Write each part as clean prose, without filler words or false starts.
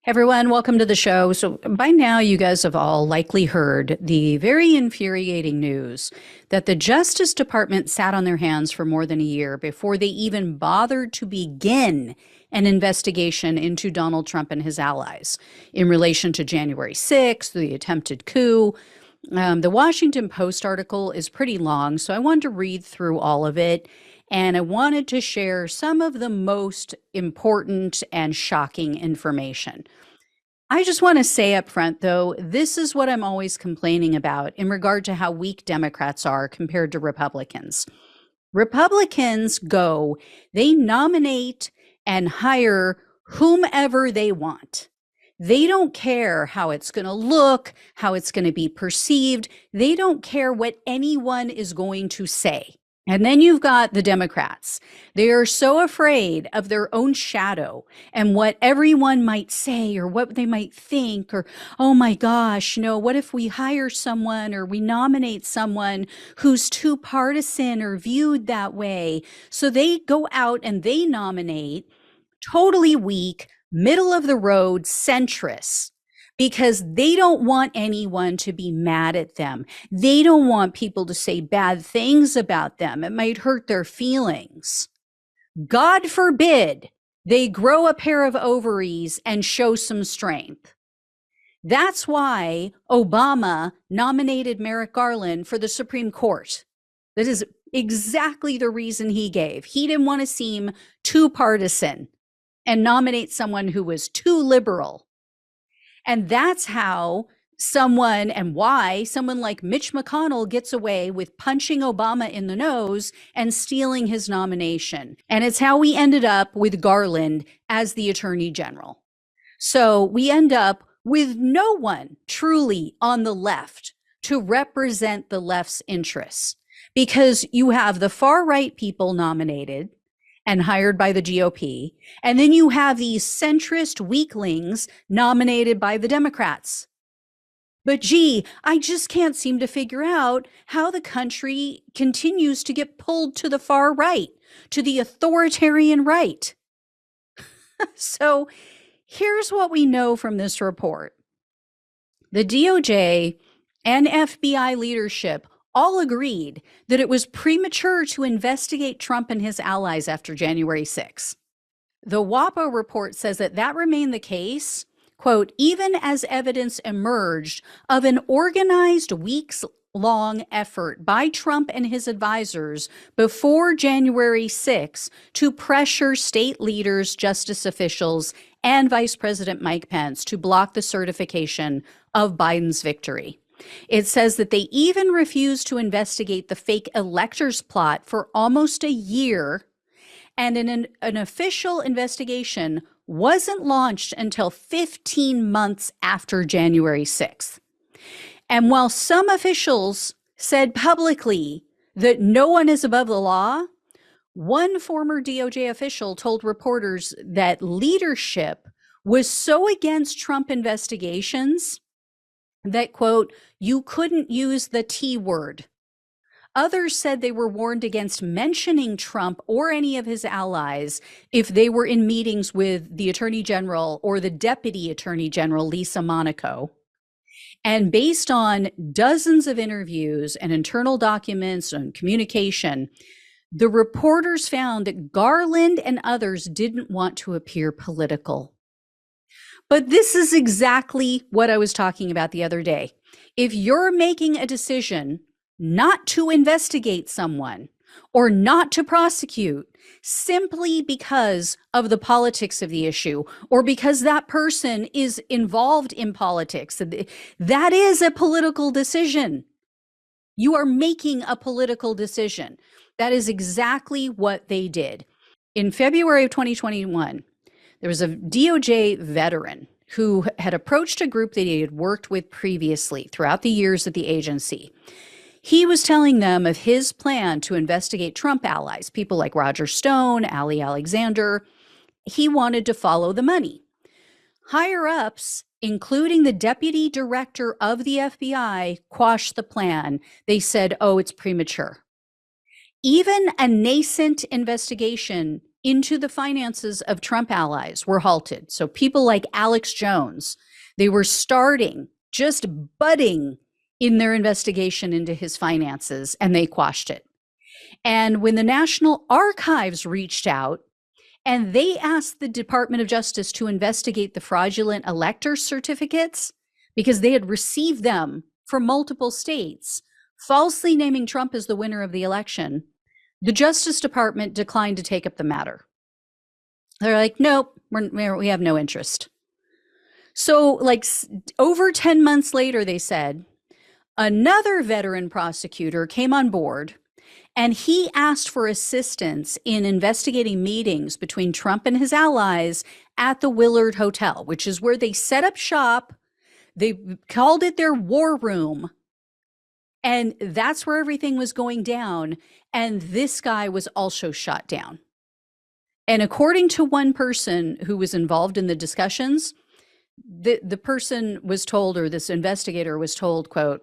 Everyone, welcome to the show. So, by now, you guys have all likely heard the very infuriating news that the Justice Department sat on their hands for more than a year before they even bothered to begin an investigation into Donald Trump and his allies in relation to January 6th, the attempted coup. The Washington Post article is pretty long, so I wanted to read through all of it. And I wanted to share some of the most important and shocking information. I just want to say up front, though, this is what I'm always complaining about in regard to how weak Democrats are compared to Republicans. Republicans they nominate and hire whomever they want. They don't care how it's going to look, how it's going to be perceived. They don't care what anyone is going to say. And then you've got the Democrats. They are so afraid of their own shadow and what everyone might say or what they might think, or, oh my gosh, what if we hire someone or we nominate someone who's too partisan or viewed that way? So they go out and they nominate totally weak, middle of the road centrists, because they don't want anyone to be mad at them. They don't want people to say bad things about them. It might hurt their feelings. God forbid they grow a pair of ovaries and show some strength. That's why Obama nominated Merrick Garland for the Supreme Court. That is exactly the reason he gave. He didn't want to seem too partisan and nominate someone who was too liberal. And that's how why someone like Mitch McConnell gets away with punching Obama in the nose and stealing his nomination. And it's how we ended up with Garland as the Attorney General. So we end up with no one truly on the left to represent the left's interests, because you have the far right people nominated and hired by the GOP. And then you have these centrist weaklings nominated by the Democrats. But I just can't seem to figure out how the country continues to get pulled to the far right, to the authoritarian right. So here's what we know from this report. The DOJ and FBI leadership all agreed that it was premature to investigate Trump and his allies after January 6th. The WAPO report says that remained the case, quote, even as evidence emerged of an organized weeks-long effort by Trump and his advisors before January 6th to pressure state leaders, justice officials, and Vice President Mike Pence to block the certification of Biden's victory. It says that they even refused to investigate the fake electors plot for almost a year, and an official investigation wasn't launched until 15 months after January 6th. And while some officials said publicly that no one is above the law, one former DOJ official told reporters that leadership was so against Trump investigations that, quote, you couldn't use the T word. Others said they were warned against mentioning Trump or any of his allies if they were in meetings with the Attorney General or the Deputy Attorney General, Lisa Monaco. And based on dozens of interviews and internal documents and communication, the reporters found that Garland and others didn't want to appear political. But this is exactly what I was talking about the other day. If you're making a decision not to investigate someone or not to prosecute simply because of the politics of the issue, or because that person is involved in politics, that is a political decision. You are making a political decision. That is exactly what they did. In February of 2021, there was a DOJ veteran who had approached a group that he had worked with previously throughout the years at the agency. He was telling them of his plan to investigate Trump allies, people like Roger Stone, Ali Alexander. He wanted to follow the money. Higher ups, including the deputy director of the FBI, quashed the plan. They said, oh, it's premature. Even a nascent investigation into the finances of Trump allies were halted. So people like Alex Jones, they were starting, just budding in their investigation into his finances, and they quashed it. And when the National Archives reached out and they asked the Department of Justice to investigate the fraudulent elector certificates because they had received them from multiple states, falsely naming Trump as the winner of the election, the Justice Department declined to take up the matter. They're like, nope, we have no interest. So like over 10 months later, they said, another veteran prosecutor came on board and he asked for assistance in investigating meetings between Trump and his allies at the Willard Hotel, which is where they set up shop. They called it their war room. And that's where everything was going down. And this guy was also shot down. And according to one person who was involved in the discussions, the person was told, or this investigator was told, quote,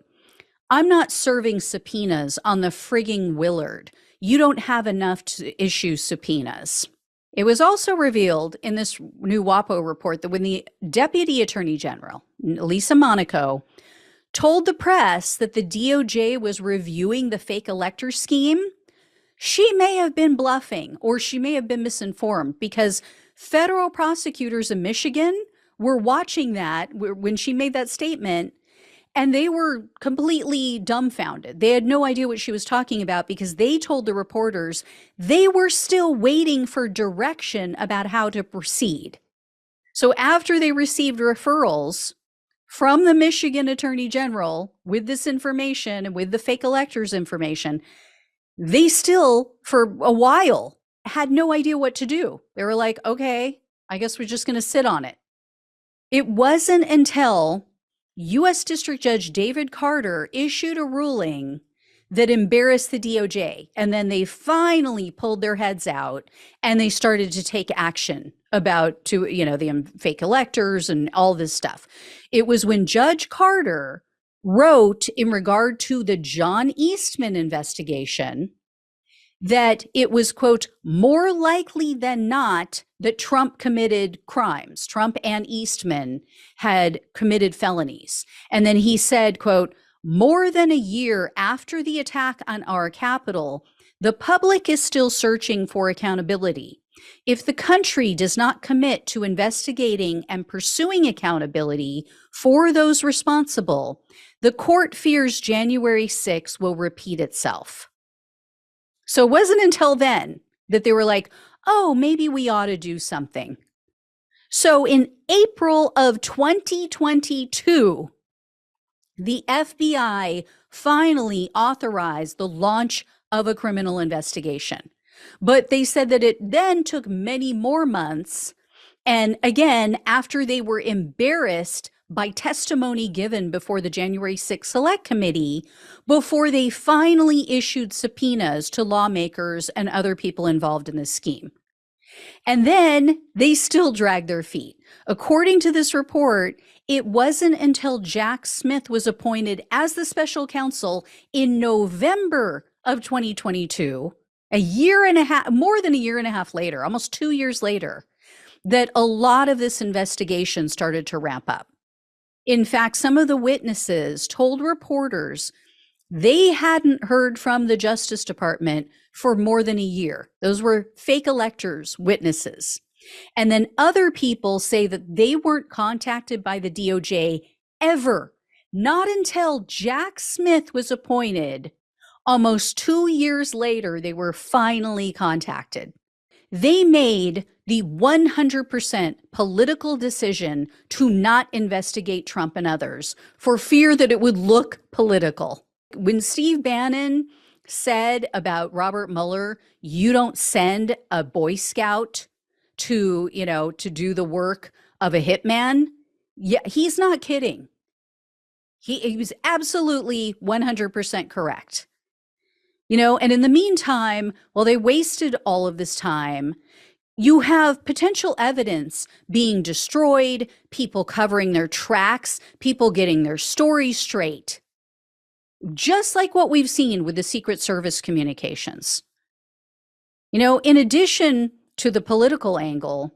I'm not serving subpoenas on the frigging Willard. You don't have enough to issue subpoenas. It was also revealed in this new WAPO report that when the Deputy Attorney General, Lisa Monaco, told the press that the DOJ was reviewing the fake elector scheme, she may have been bluffing or she may have been misinformed because federal prosecutors in Michigan were watching that when she made that statement, and they were completely dumbfounded. They had no idea what she was talking about because they told the reporters they were still waiting for direction about how to proceed. So after they received referrals from the Michigan Attorney General with this information and with the fake electors information, they still, for a while, had no idea what to do. They were like, okay, I guess we're just going to sit on it. It wasn't until U.S. District Judge David Carter issued a ruling that embarrassed the DOJ, and then they finally pulled their heads out and they started to take action about the fake electors and all this stuff. It was when Judge Carter wrote in regard to the John Eastman investigation that it was, quote, more likely than not that Trump committed crimes. Trump and Eastman had committed felonies. And then he said, quote, more than a year after the attack on our Capitol, the public is still searching for accountability. If the country does not commit to investigating and pursuing accountability for those responsible, the court fears January 6 will repeat itself. So it wasn't until then that they were like, oh, maybe we ought to do something. So in April of 2022, the FBI finally authorized the launch of a criminal investigation. But they said that it then took many more months. And again, after they were embarrassed by testimony given before the January 6th Select Committee, before they finally issued subpoenas to lawmakers and other people involved in this scheme. And then they still dragged their feet. According to this report, it wasn't until Jack Smith was appointed as the special counsel in November of 2022, a year and a half, more than a year and a half later, almost 2 years later, that a lot of this investigation started to ramp up. In fact, some of the witnesses told reporters they hadn't heard from the Justice Department for more than a year. Those were fake electors, witnesses. And then other people say that they weren't contacted by the DOJ ever, not until Jack Smith was appointed. Almost 2 years later, they were finally contacted. They made the 100% political decision to not investigate Trump and others for fear that it would look political. When Steve Bannon said about Robert Mueller, you don't send a Boy Scout to do the work of a hitman. Yeah, he's not kidding. He was absolutely 100% correct. And in the meantime, while they wasted all of this time, you have potential evidence being destroyed, people covering their tracks, people getting their stories straight. Just like what we've seen with the Secret Service communications. In addition, to the political angle,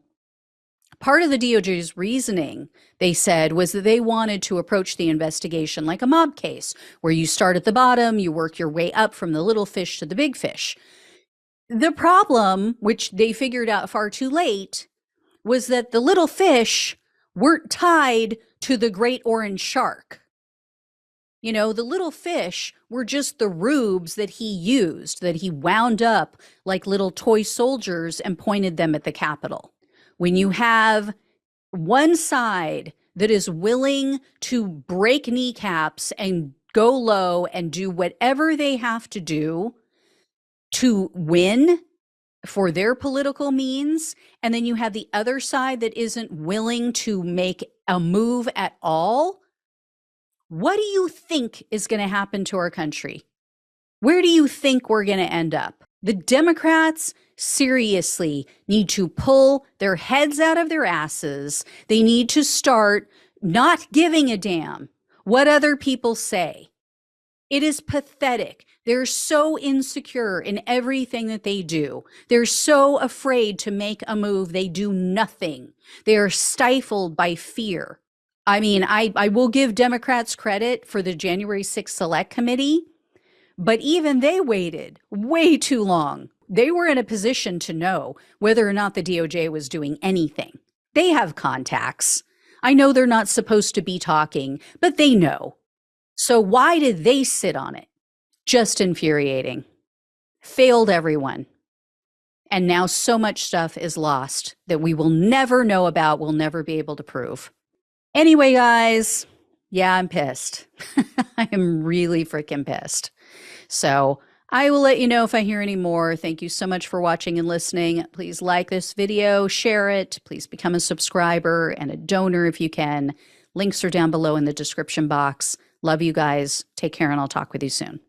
part of the DOJ's reasoning, they said, was that they wanted to approach the investigation like a mob case, where you start at the bottom, you work your way up from the little fish to the big fish. The problem, which they figured out far too late, was that the little fish weren't tied to the great orange shark. You know, the little fish were just the rubes that he used, that he wound up like little toy soldiers and pointed them at the Capitol. When you have one side that is willing to break kneecaps and go low and do whatever they have to do to win for their political means, and then you have the other side that isn't willing to make a move at all, what do you think is going to happen to our country? Where do you think we're going to end up? The Democrats seriously need to pull their heads out of their asses. They need to start not giving a damn what other people say. It is pathetic. They're so insecure in everything that they do. They're so afraid to make a move. They do nothing. They are stifled by fear. I mean, I will give Democrats credit for the January 6th Select Committee, but even they waited way too long. They were in a position to know whether or not the DOJ was doing anything. They have contacts. I know they're not supposed to be talking, but they know. So why did they sit on it? Just infuriating. Failed everyone. And now so much stuff is lost that we will never know about, we'll never be able to prove. Anyway, guys, yeah, I'm pissed. I am really freaking pissed. So I will let you know if I hear any more. Thank you so much for watching and listening. Please like this video, share it. Please become a subscriber and a donor if you can. Links are down below in the description box. Love you guys. Take care, and I'll talk with you soon.